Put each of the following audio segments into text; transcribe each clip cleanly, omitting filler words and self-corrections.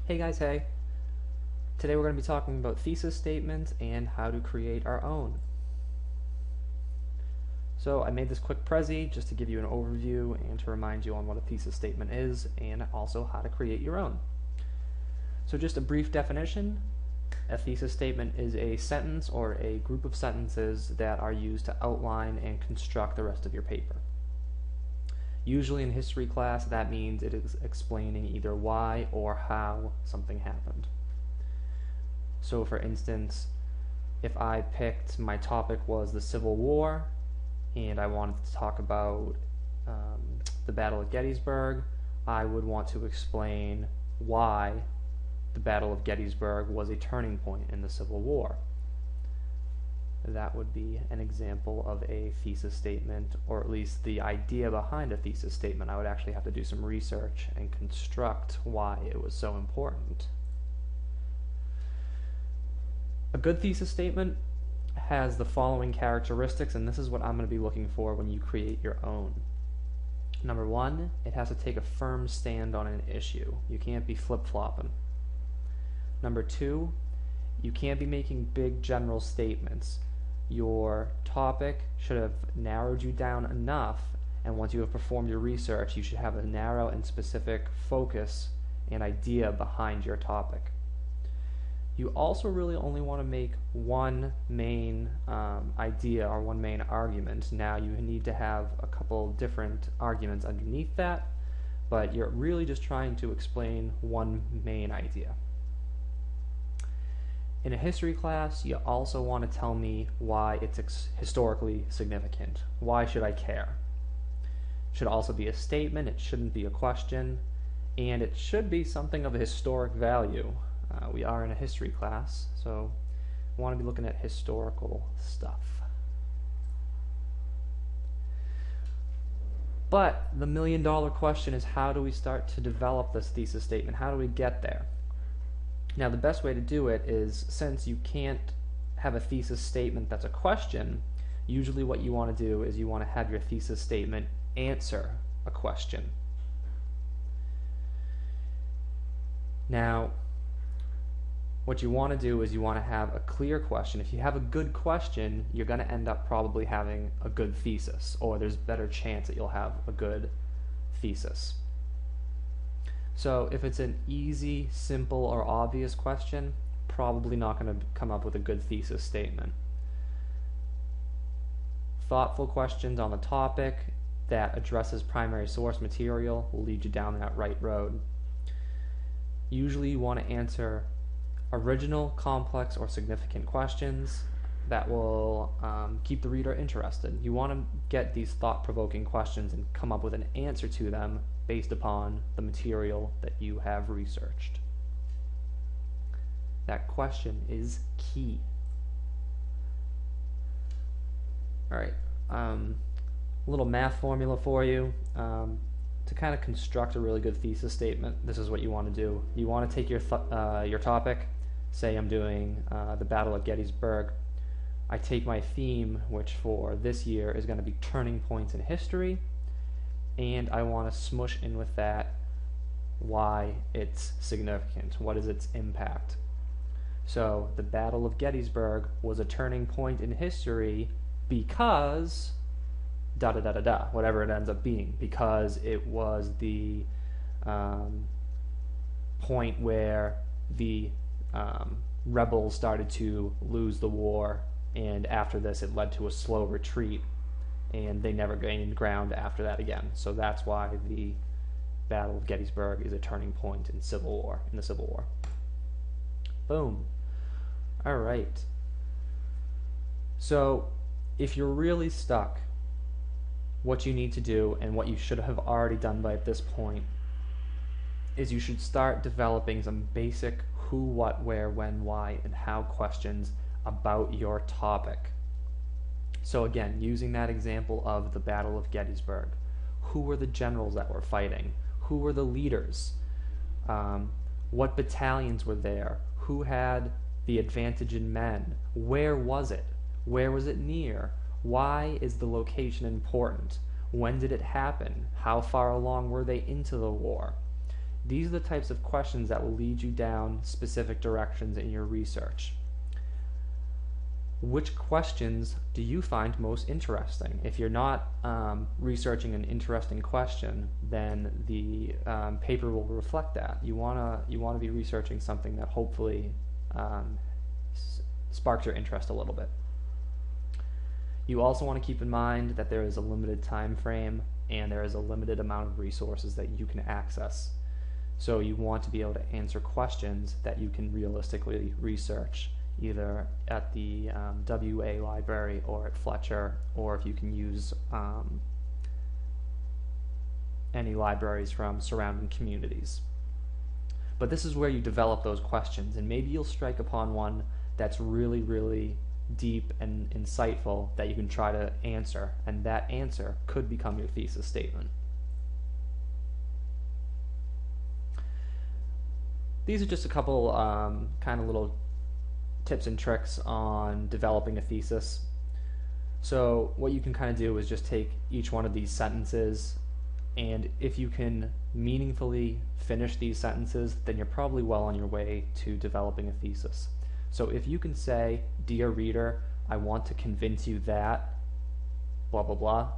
Hey guys, hey. Today we're going to be talking about thesis statements and how to create our own. So I made this quick prezi just to give you an overview and to remind you on what a thesis statement is and also how to create your own. So just a brief definition, a thesis statement is a sentence or a group of sentences that are used to outline and construct the rest of your paper. Usually in history class, that means it is explaining either why or how something happened. So for instance, if I picked my topic was the Civil War and I wanted to talk about the Battle of Gettysburg, I would want to explain why the Battle of Gettysburg was a turning point in the Civil War. That would be an example of a thesis statement, or at least the idea behind a thesis statement. I would actually have to do some research and construct why it was so important. A good thesis statement has the following characteristics, and this is what I'm going to be looking for when you create your own. Number one, it has to take a firm stand on an issue. You can't be flip-flopping. Number two, you can't be making big general statements. Your topic should have narrowed you down enough, and once you have performed your research, you should have a narrow and specific focus and idea behind your topic. You also really only want to make one main idea or one main argument. Now you need to have a couple different arguments underneath that, but you're really just trying to explain one main idea. In a history class, you also want to tell me why it's historically significant. Why should I care? It should also be a statement, it shouldn't be a question, and it should be something of a historic value. We are in a history class, so we want to be looking at historical stuff. But the million-dollar question is, how do we start to develop this thesis statement? How do we get there? Now, the best way to do it is, since you can't have a thesis statement that's a question, usually what you want to do is you want to have your thesis statement answer a question. Now, what you want to do is you want to have a clear question. If you have a good question, you're going to end up probably having a good thesis, or there's a better chance that you'll have a good thesis. So if it's an easy, simple, or obvious question, probably not going to come up with a good thesis statement. Thoughtful questions on the topic that addresses primary source material will lead you down that right road. Usually you want to answer original, complex, or significant questions that will keep the reader interested. You want to get these thought-provoking questions and come up with an answer to them based upon the material that you have researched. That question is key. Alright, a little math formula for you. To kind of construct a really good thesis statement, this is what you want to do. You want to take your topic, say I'm doing the Battle of Gettysburg. I take my theme, which for this year is going to be turning points in history, and I want to smush in with that why it's significant. What is its impact? So the Battle of Gettysburg was a turning point in history because da da da da da, whatever it ends up being, because it was the point where the rebels started to lose the war, and after this it led to a slow retreat, and they never gained ground after that again. So that's why the Battle of Gettysburg is a turning point in the Civil War. Boom. Alright. So if you're really stuck, what you need to do, and what you should have already done by this point, is you should start developing some basic who, what, where, when, why, and how questions about your topic. So again, using that example of the Battle of Gettysburg, who were the generals that were fighting? Who were the leaders? What battalions were there? Who had the advantage in men? Where was it? Where was it near? Why is the location important? When did it happen? How far along were they into the war? These are the types of questions that will lead you down specific directions in your research. Which questions do you find most interesting? If you're not researching an interesting question, then the paper will reflect that. You wanna be researching something that hopefully sparks your interest a little bit. You also want to keep in mind that there is a limited time frame and there is a limited amount of resources that you can access. So you want to be able to answer questions that you can realistically research, either at the WA library or at Fletcher, or if you can use any libraries from surrounding communities. But this is where you develop those questions, and maybe you'll strike upon one that's really, really deep and insightful that you can try to answer, and that answer could become your thesis statement. These are just a couple kind of little tips and tricks on developing a thesis. So what you can kind of do is just take each one of these sentences, and if you can meaningfully finish these sentences, then you're probably well on your way to developing a thesis. So if you can say, "Dear reader, I want to convince you that blah blah blah,"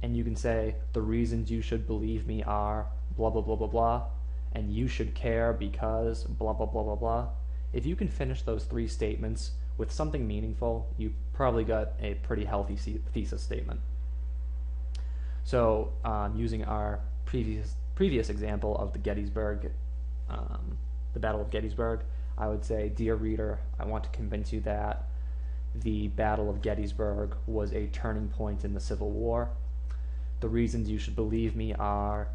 and you can say, "The reasons you should believe me are blah blah blah blah blah, and you should care because blah blah blah blah blah." If you can finish those three statements with something meaningful, you probably got a pretty healthy thesis statement. So using our previous example of the Gettysburg, the Battle of Gettysburg, I would say, "Dear reader, I want to convince you that the Battle of Gettysburg was a turning point in the Civil War. The reasons you should believe me are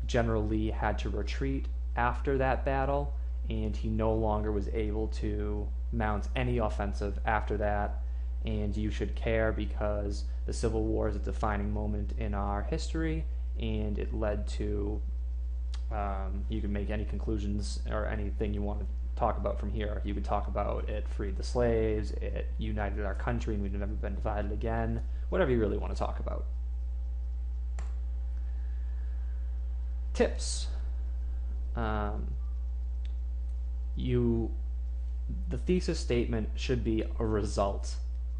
General Lee had to retreat after that battle, and he no longer was able to mount any offensive after that, and you should care because the Civil War is a defining moment in our history, and it led to," you can make any conclusions or anything you want to talk about from here. You could talk about it freed the slaves, it united our country, and we've never been divided again, whatever you really want to talk about. Tips. The thesis statement should be a result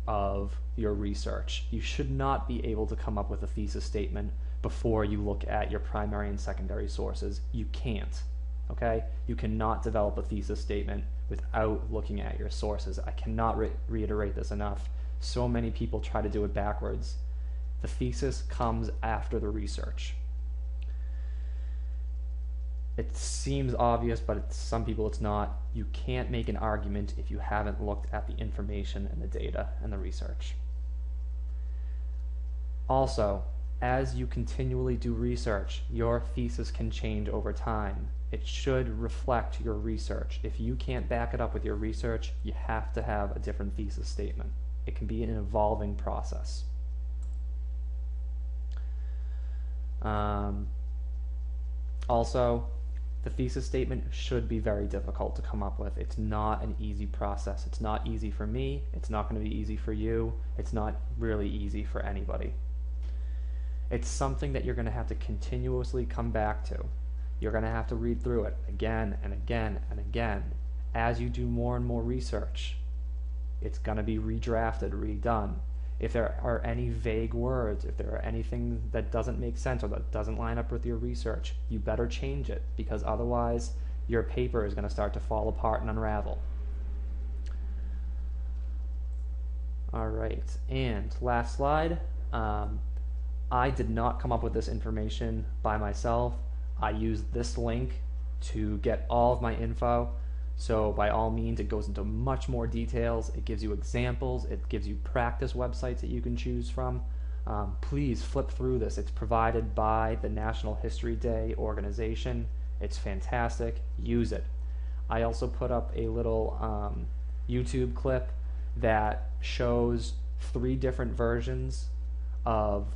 of your research. You should not be able to come up with a thesis statement before you look at your primary and secondary sources. You can't. Okay? You cannot develop a thesis statement without looking at your sources. I cannot reiterate this enough. So many people try to do it backwards. The thesis comes after the research. It seems obvious, but some people it's not. You can't make an argument if you haven't looked at the information and the data and the research. Also, as you continually do research, your thesis can change over time. It should reflect your research. If you can't back it up with your research, you have to have a different thesis statement. It can be an evolving process. Also, the thesis statement should be very difficult to come up with. It's not an easy process. It's not easy for me. It's not going to be easy for you. It's not really easy for anybody. It's something that you're going to have to continuously come back to. You're going to have to read through it again and again and again. As you do more and more research, it's going to be redrafted, redone. If there are any vague words, if there are anything that doesn't make sense or that doesn't line up with your research, you better change it, because otherwise your paper is going to start to fall apart and unravel. Alright, and last slide. I did not come up with this information by myself. I used this link to get all of my info. So by all means, it goes into much more details. It gives you examples. It gives you practice websites that you can choose from. Please flip through this. It's provided by the National History Day organization. It's fantastic. Use it. I also put up a little YouTube clip that shows 3 different versions of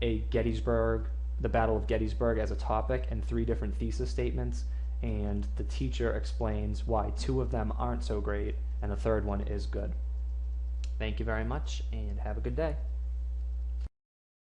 the Battle of Gettysburg as a topic, and 3 different thesis statements. And the teacher explains why 2 of them aren't so great and the 3rd one is good. Thank you very much, and have a good day.